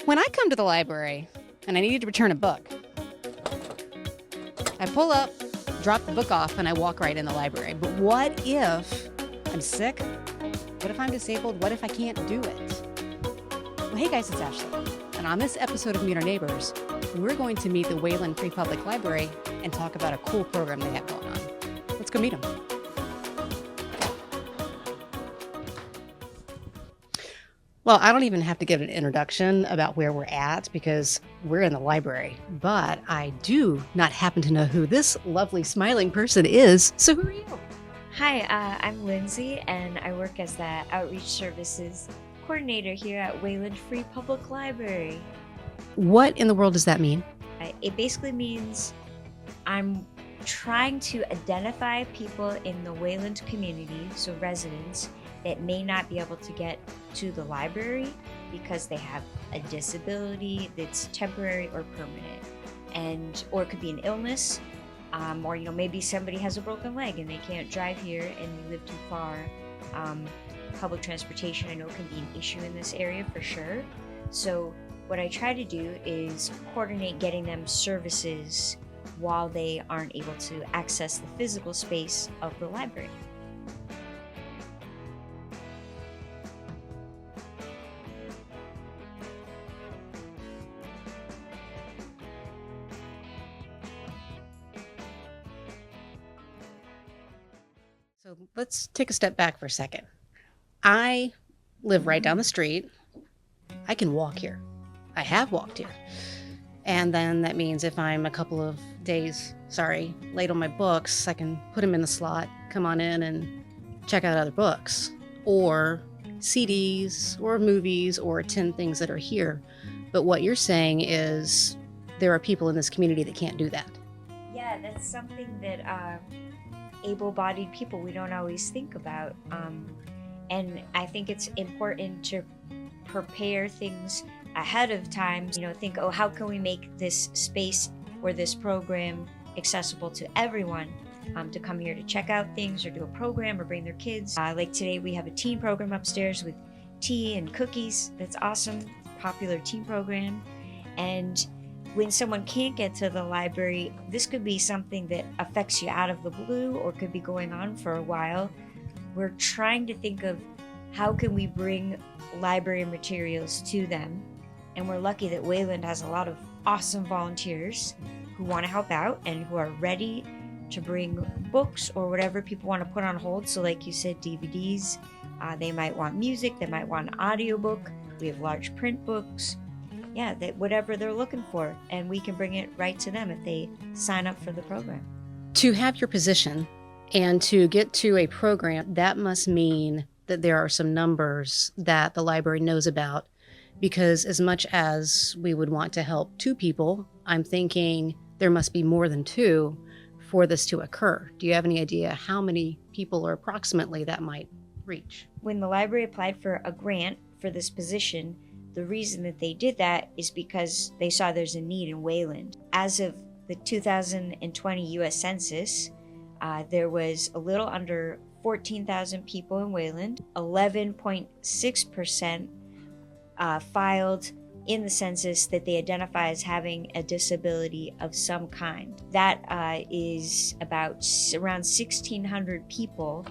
When I come to the library and I need to return a book, I pull up, drop the book off, and I walk right in the library. But what if I'm sick? What if I'm disabled? What if I can't do it? Well, hey guys, it's Ashley. And on this episode of Meet Our Neighbors, we're going to meet the Wayland Free Public Library and talk about a cool program they have going on. Let's go meet them. Well, I don't even have to give an introduction about where we're at because we're in the library, but I do not happen to know who this lovely smiling person is. So who are you? Hi, I'm Lindsay, and I work as the Outreach Services Coordinator here at Wayland Free Public Library. What in the world does that mean? It basically means I'm trying to identify people in the Wayland community, so residents, that may not be able to get to the library because they have a disability that's temporary or permanent, or it could be an illness, or maybe somebody has a broken leg and they can't drive here and they live too far. Public transportation, I know, can be an issue in this area for sure. So what I try to do is coordinate getting them services while they aren't able to access the physical space of the library. So let's take a step back for a second. I live right down the street. I can walk here. I have walked here. And then that means if I'm a couple of days, late on my books, I can put them in the slot, come on in and check out other books or CDs or movies or attend things that are here. But what you're saying is there are people in this community that can't do that. Yeah, that's something that able-bodied people we don't always think about. And I think it's important to prepare things ahead of time. Think, how can we make this space or this program accessible to everyone to come here to check out things or do a program or bring their kids. Like today we have a teen program upstairs with tea and cookies. That's awesome. Popular teen program. And when someone can't get to the library, this could be something that affects you out of the blue or could be going on for a while. We're trying to think of how can we bring library materials to them. And we're lucky that Wayland has a lot of awesome volunteers who want to help out and who are ready to bring books or whatever people want to put on hold. So like you said, DVDs, they might want music, they might want an audiobook. We have large print books. Yeah, that whatever they're looking for, and we can bring it right to them if they sign up for the program. To have your position and to get to a program, that must mean that there are some numbers that the library knows about, because as much as we would want to help two people, I'm thinking there must be more than two for this to occur. Do you have any idea how many people or approximately that might reach? When the library applied for a grant for this position, the reason that they did that is because they saw there's a need in Wayland. As of the 2020 U.S. Census, there was a little under 14,000 people in Wayland. 11.6% filed in the census that they identify as having a disability of some kind. That is about around 1,600 people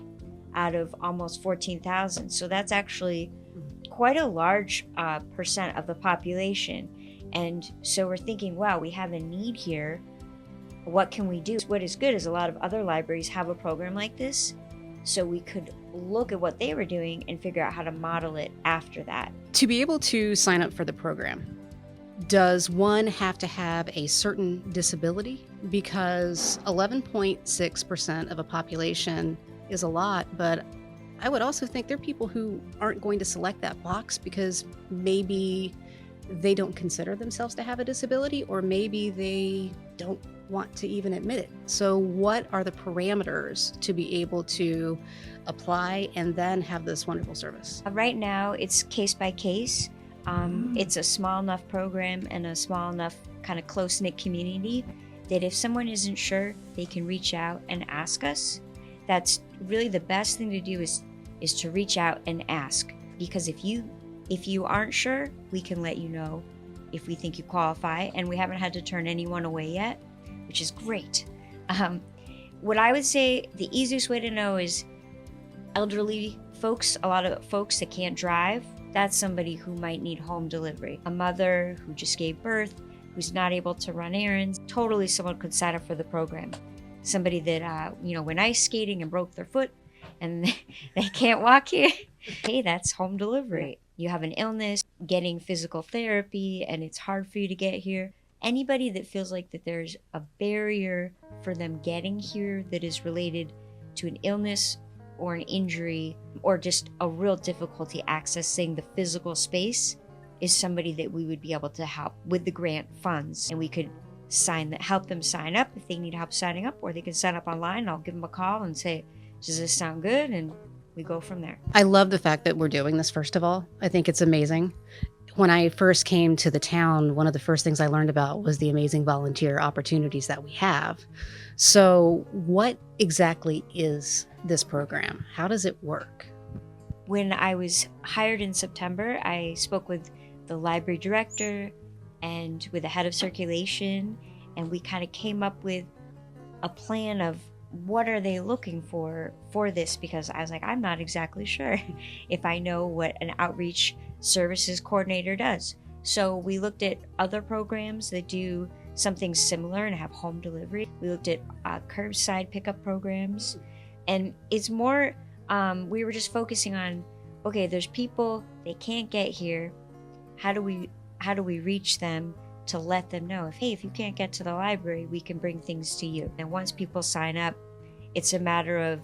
out of almost 14,000. So that's actually quite a large percent of the population. And so we're thinking, wow, we have a need here. What can we do? What is good is a lot of other libraries have a program like this. So we could look at what they were doing and figure out how to model it after that. To be able to sign up for the program, does one have to have a certain disability? Because 11.6% of a population is a lot, but I would also think there are people who aren't going to select that box because maybe they don't consider themselves to have a disability, or maybe they don't want to even admit it. So what are the parameters to be able to apply and then have this wonderful service? Right now, it's case by case. It's a small enough program and a small enough kind of close-knit community that if someone isn't sure, they can reach out and ask us. That's really the best thing to do, is is to reach out and ask, because if you aren't sure, we can let you know if we think you qualify, and we haven't had to turn anyone away yet, which is great. What I would say the easiest way to know is elderly folks, a lot of folks that can't drive, that's somebody who might need home delivery. A mother who just gave birth, who's not able to run errands, totally someone could sign up for the program. Somebody that went ice skating and broke their foot and they can't walk here, hey, that's home delivery. You have an illness, getting physical therapy, and it's hard for you to get here. Anybody that feels like that there's a barrier for them getting here that is related to an illness or an injury or just a real difficulty accessing the physical space is somebody that we would be able to help with the grant funds, and we could help them sign up if they need help signing up, or they can sign up online. I'll give them a call and say, does this sound good? And we go from there. I love the fact that we're doing this, first of all. I think it's amazing. When I first came to the town, one of the first things I learned about was the amazing volunteer opportunities that we have. So what exactly is this program? How does it work? When I was hired in September, I spoke with the library director and with the head of circulation, and we kind of came up with a plan of what are they looking for this, because I was like, I'm not exactly sure if I know what an outreach services coordinator does. So we looked at other programs that do something similar and have home delivery. We looked at curbside pickup programs, and it's more we were just focusing on, okay, there's people, they can't get here, how do we reach them to let them know if you can't get to the library, we can bring things to you. And once people sign up, it's a matter of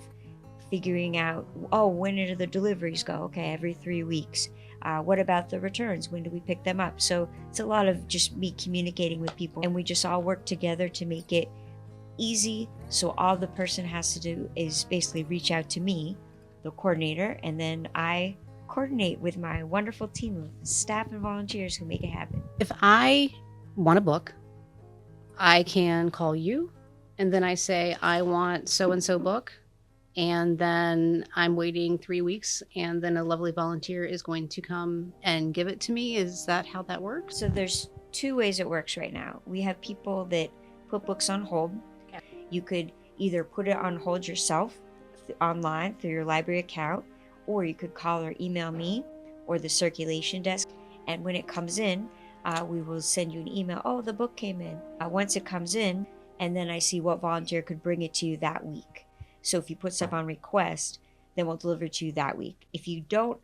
figuring out, when do the deliveries go? Okay, every 3 weeks. What about the returns? When do we pick them up? So it's a lot of just me communicating with people, and we just all work together to make it easy. So all the person has to do is basically reach out to me, the coordinator, and then I coordinate with my wonderful team of staff and volunteers who make it happen. If I want a book, I can call you, and then I say, I want so-and-so book, and then I'm waiting 3 weeks, and then a lovely volunteer is going to come and give it to me. Is that how that works? So there's 2 ways it works right now. We have people that put books on hold. Okay. You could either put it on hold yourself online through your library account, or you could call or email me or the circulation desk, and when it comes in, we will send you an email. The book came in. Once it comes in, and then I see what volunteer could bring it to you that week. So if you put stuff on request, then we'll deliver it to you that week. If you don't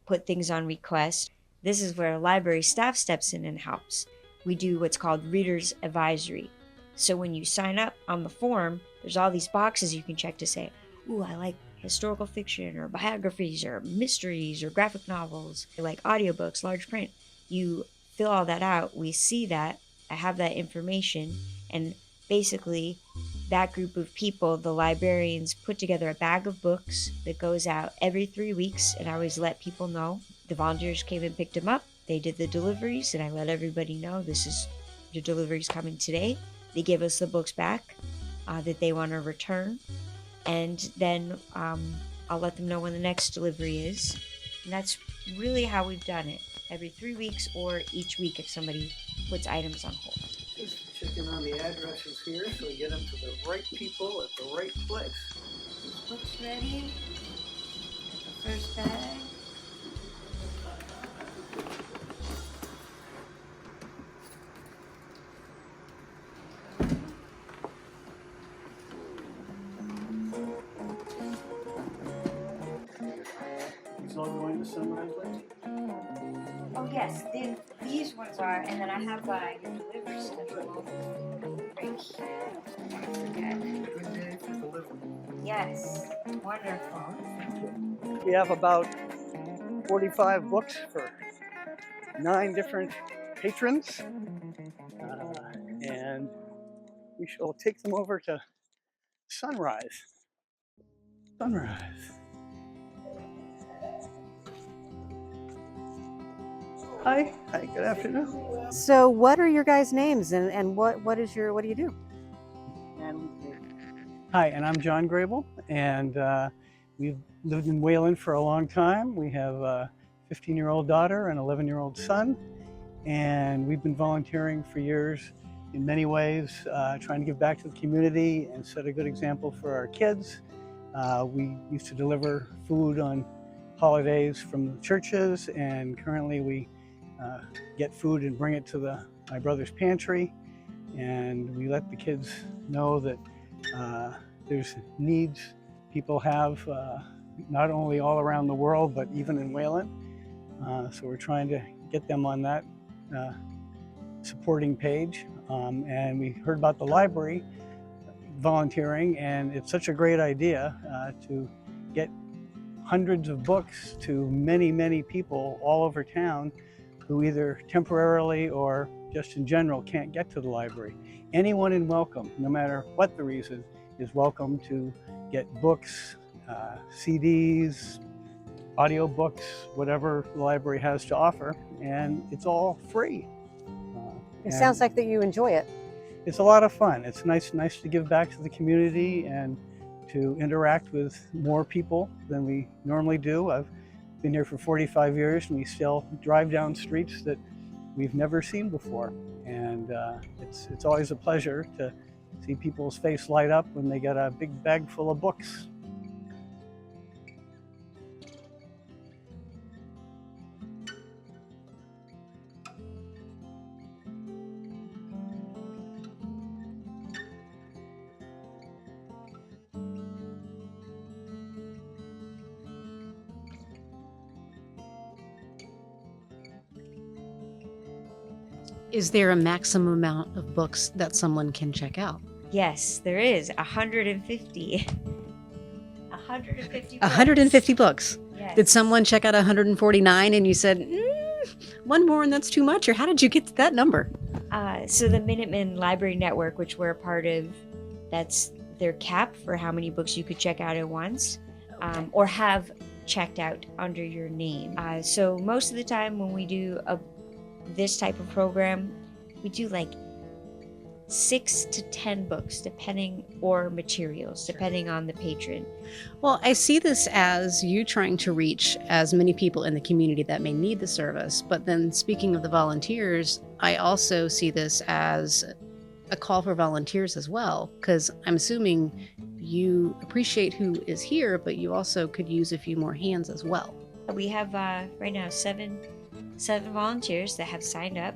put things on request, this is where library staff steps in and helps. We do what's called reader's advisory. So when you sign up on the form, there's all these boxes you can check to say, I like historical fiction or biographies or mysteries or graphic novels. I like audiobooks, large print. You fill all that out. We see that. I have that information. And basically, that group of people, the librarians, put together a bag of books that goes out every 3 weeks. And I always let people know. The volunteers came and picked them up. They did the deliveries. And I let everybody know your delivery's coming today. They give us the books back that they want to return. And then I'll let them know when the next delivery is. And that's really how we've done it. Every 3 weeks or each week if somebody puts items on hold. Just checking on the addresses here so we get them to the right people at the right place. Books ready? The first bag. It's all going to Sunrise Lake? Oh yes, these ones are, and then I have your delivery schedule right here. Good day for delivery. Yes, wonderful. We have about 45 books for 9 different patrons, and we shall take them over to Sunrise. Hi, good afternoon. So what are your guys' names and what do you do? Hi, and I'm John Grable, and We've lived in Wayland for a long time. We have a 15-year-old daughter and 11-year-old son, and we've been volunteering for years in many ways, trying to give back to the community and set a good example for our kids. We used to deliver food on holidays from the churches, and currently we get food and bring it to my brother's pantry, and we let the kids know that there's needs people have, not only all around the world, but even in Wayland. So we're trying to get them on that supporting page. And we heard about the library volunteering, and it's such a great idea to get hundreds of books to many, many people all over town who either temporarily or just in general can't get to the library. Anyone is welcome, no matter what the reason, is welcome to get books, CDs, audiobooks, whatever the library has to offer, and it's all free. It sounds like that you enjoy it. It's a lot of fun. It's nice to give back to the community and to interact with more people than we normally do. I've been here for 45 years and we still drive down streets that we've never seen before. And it's always a pleasure to see people's face light up when they get a big bag full of books. Is there a maximum amount of books that someone can check out? Yes, there is 150. 150 books. 150 books. Yes. Did someone check out 149 and you said, one more and that's too much? Or how did you get to that number? So the Minuteman Library Network, which we're a part of, that's their cap for how many books you could check out at once, or have checked out under your name. So most of the time when we do this type of program, we do like 6 to 10 books, or materials, depending on the patron. Well, I see this as you trying to reach as many people in the community that may need the service. But then speaking of the volunteers, I also see this as a call for volunteers as well, because I'm assuming you appreciate who is here, but you also could use a few more hands as well. We have right now seven volunteers that have signed up.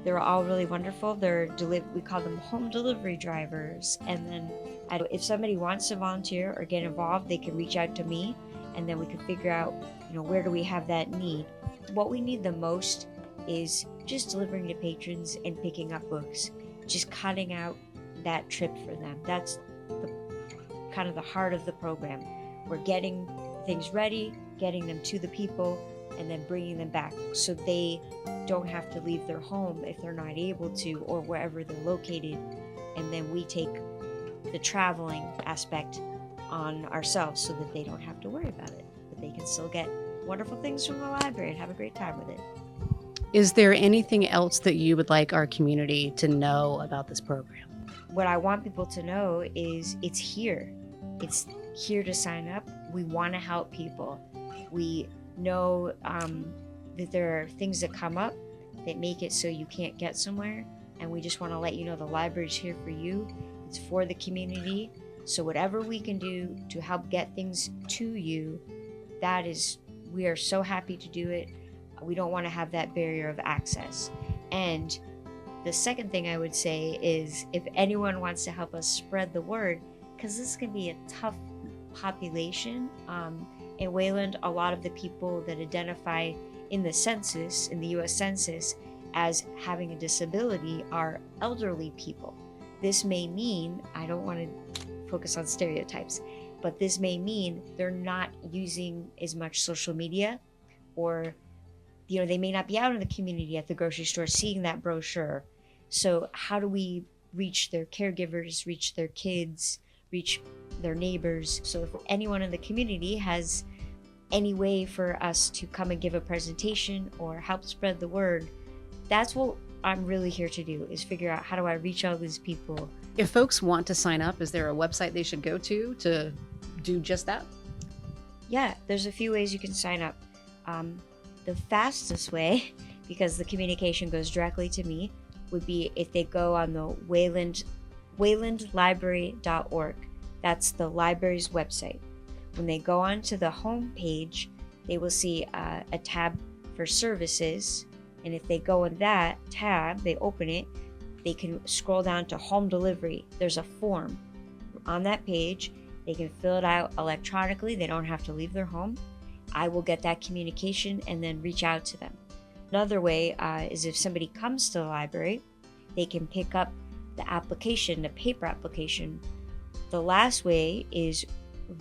They're all really wonderful. We call them home delivery drivers. And then if somebody wants to volunteer or get involved, they can reach out to me, and then we can figure out, where do we have that need. What we need the most is just delivering to patrons and picking up books, just cutting out that trip for them. That's kind of the heart of the program. We're getting things ready, getting them to the people, and then bringing them back so they don't have to leave their home if they're not able to, or wherever they're located. And then we take the traveling aspect on ourselves so that they don't have to worry about it, but they can still get wonderful things from the library and have a great time with it. Is there anything else that you would like our community to know about this program? What I want people to know is it's here. It's here to sign up. We want to help people. We know that there are things that come up that make it so you can't get somewhere, and we just want to let you know the library's here for you. It's for the community, so whatever we can do to help get things to you, we are so happy to do it. We don't want to have that barrier of access. And the second thing I would say is, if anyone wants to help us spread the word, because this can be a tough population. In Wayland, a lot of the people that identify in the census, in the U.S. Census, as having a disability are elderly people. This may mean, I don't want to focus on stereotypes, but this may mean they're not using as much social media, or they may not be out in the community at the grocery store seeing that brochure. So how do we reach their caregivers, reach their kids, reach their neighbors? So if anyone in the community has any way for us to come and give a presentation or help spread the word, that's what I'm really here to do, is figure out how do I reach all these people. If folks want to sign up, is there a website they should go to do just that? Yeah, there's a few ways you can sign up. The fastest way, because the communication goes directly to me, would be if they go on the waylandlibrary.org. That's the library's website. When they go onto the home page, they will see a tab for services, and if they go in that tab, they open it, they can scroll down to home delivery. There's a form on that page. They can fill it out electronically. They don't have to leave their home. I will get that communication and then reach out to them. Another way is if somebody comes to the library, they can pick up the application, the paper application. The last way is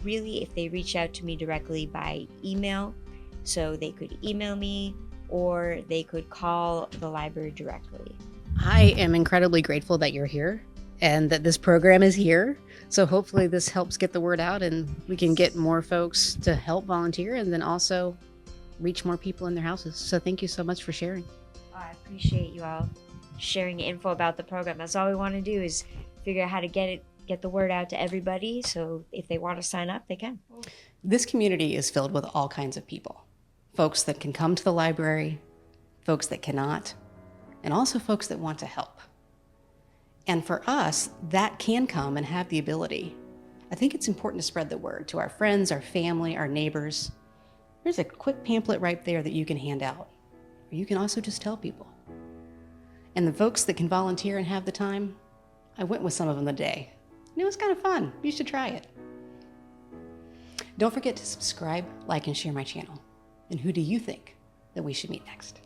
really if they reach out to me directly by email. So they could email me or they could call the library directly. I am incredibly grateful that you're here and that this program is here. So hopefully this helps get the word out and we can get more folks to help volunteer and then also reach more people in their houses. So thank you so much for sharing. I appreciate you all sharing info about the program. That's all we want to do is figure out how to get the word out to everybody. So if they want to sign up, they can. This community is filled with all kinds of people. Folks that can come to the library, folks that cannot, and also folks that want to help. And for us, that can come and have the ability. I think it's important to spread the word to our friends, our family, our neighbors. There's a quick pamphlet right there that you can hand out. Or you can also just tell people. And the folks that can volunteer and have the time, I went with some of them today. And it was kind of fun. You should try it. Don't forget to subscribe, like, and share my channel. And who do you think that we should meet next?